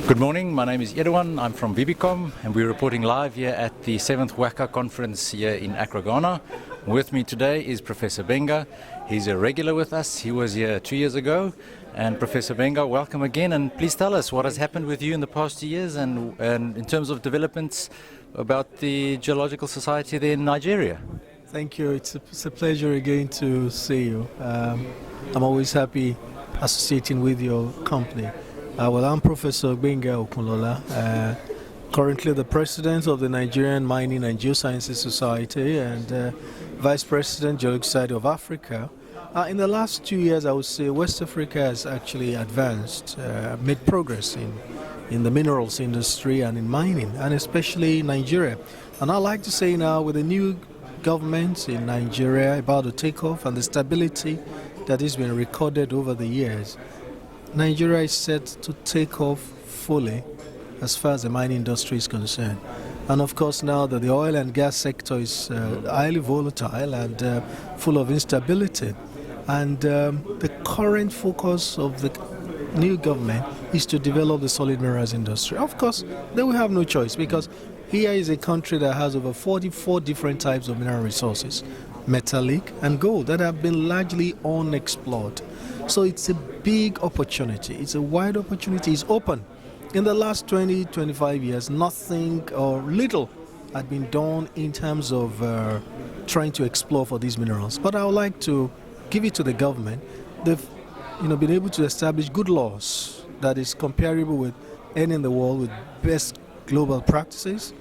Good morning, my name is Eduan, I'm from VBKom, and we're reporting live here at the 7th WaCA conference here in Accra, Ghana. With me today is Professor Gbenga. He's a regular with us. He was here 2 years ago. And Professor Gbenga, welcome again, and please tell us what has happened with you in the past 2 years and in terms of developments about the Geological Society there in Nigeria. Thank you. It's a pleasure again to see you. I'm always happy associating with your company. I'm Professor Gbenga Okunola, currently the President of the Nigerian Mining and Geosciences Society and Vice President, Geological Society of Africa. In the last 2 years, I would say West Africa has actually advanced, made progress in the minerals industry and in mining, and especially Nigeria. And I'd like to say now, with the new government in Nigeria about to take off and the stability that has been recorded over the years, Nigeria is set to take off fully as far as the mining industry is concerned. And of course, now that the oil and gas sector is highly volatile and full of instability, and the current focus of the new government is to develop the solid minerals industry. Of course, they will have no choice, because here is a country that has over 44 different types of mineral resources, metallic and gold, that have been largely unexplored. So it's a big opportunity. It's a wide opportunity. It's open. In the last 20-25 years, nothing or little had been done in terms of trying to explore for these minerals. But I would like to give it to the government. They've been able to establish good laws that is comparable with any in the world, with best global practices,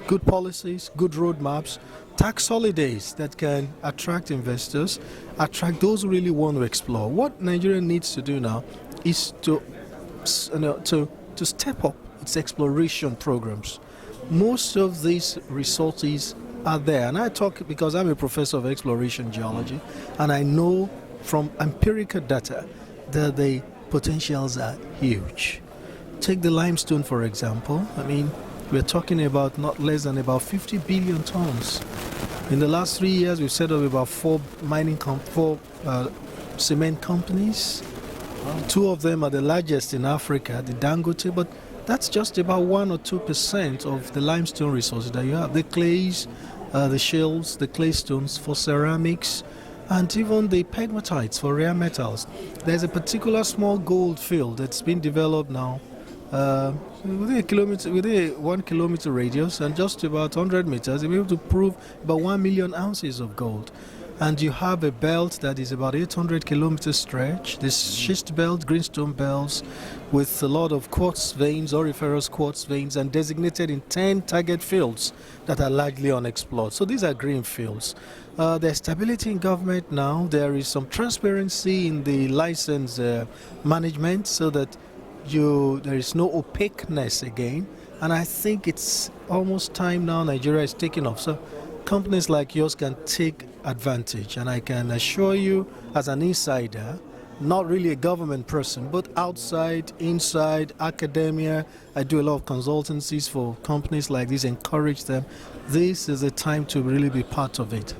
good policies, good roadmaps, tax holidays that can attract investors, attract those who really want to explore. What Nigeria needs to do now is to step up its exploration programs. Most of these resources are there, and I talk because I'm a professor of exploration geology, and I know from empirical data that the potentials are huge. Take the limestone, for example. We're talking about not less than about 50 billion tons. In the last 3 years, we've set up about four cement companies. Two of them are the largest in Africa, the Dangote, but that's just about 1 or 2% of the limestone resources that you have. The clays, the shales, the clay stones for ceramics, and even the pegmatites for rare metals. There's a particular small gold field that's been developed now within a 1 kilometer radius, and just about 100 meters, you'll be able to prove about 1 million ounces of gold. And you have a belt that is about 800 kilometers stretch, this schist belt, greenstone belts, with a lot of quartz veins, auriferous quartz veins, and designated in 10 target fields that are largely unexplored. So these are green fields. There's stability in government now. There is some transparency in the license management, so that there is no opaqueness again. And I think it's almost time now Nigeria is taking off. So companies like yours can take advantage, and I can assure you, as an insider, not really a government person, but outside, inside, academia, I do a lot of consultancies for companies like this, encourage them. This is the time to really be part of it.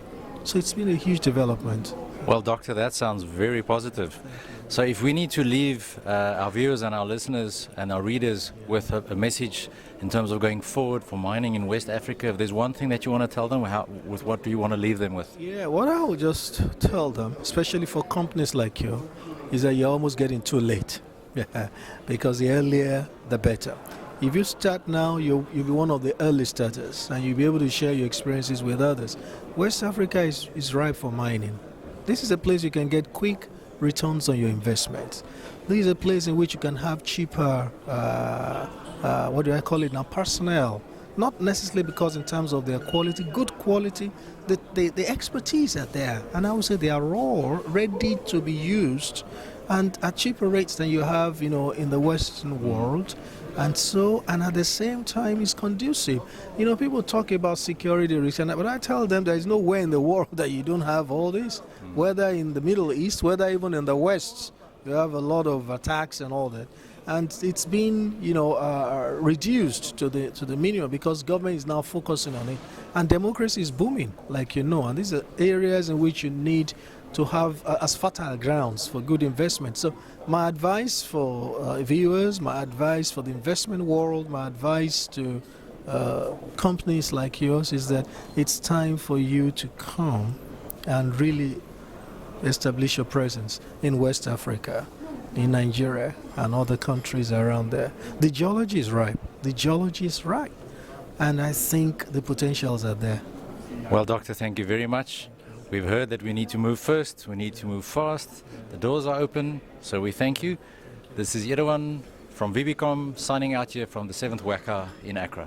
So it's been a huge development. Well, Doctor, that sounds very positive. So if we need to leave our viewers and our listeners and our readers with a message in terms of going forward for mining in West Africa, if there's one thing that you want to tell them, what do you want to leave them with? Yeah, what I would just tell them, especially for companies like you, is that you're almost getting too late. Because the earlier, the better. If you start now, you'll be one of the early starters, and you'll be able to share your experiences with others. West Africa is ripe for mining. This is a place you can get quick returns on your investments. This is a place in which you can have cheaper, what do I call it now, personnel. Not necessarily because in terms of their quality, good quality, the expertise are there. And I would say they are all ready to be used, and at cheaper rates than you have, in the Western world. And at the same time, it's conducive. People talk about security risks, but I tell them there is nowhere in the world that you don't have all this. Whether in the Middle East, whether even in the West, you have a lot of attacks and all that. And it's been, reduced to the minimum, because government is now focusing on it. And democracy is booming, and these are areas in which you need to have as fertile grounds for good investment. So my advice for viewers, my advice for the investment world, my advice to companies like yours is that it's time for you to come and really establish your presence in West Africa, in Nigeria and other countries around there. The geology is ripe. The geology is ripe. And I think the potentials are there. Well, Doctor, thank you very much. We've heard that we need to move first, we need to move fast. The doors are open, so we thank you. This is Eduan from VBKom signing out here from the 7th WaCA in Accra.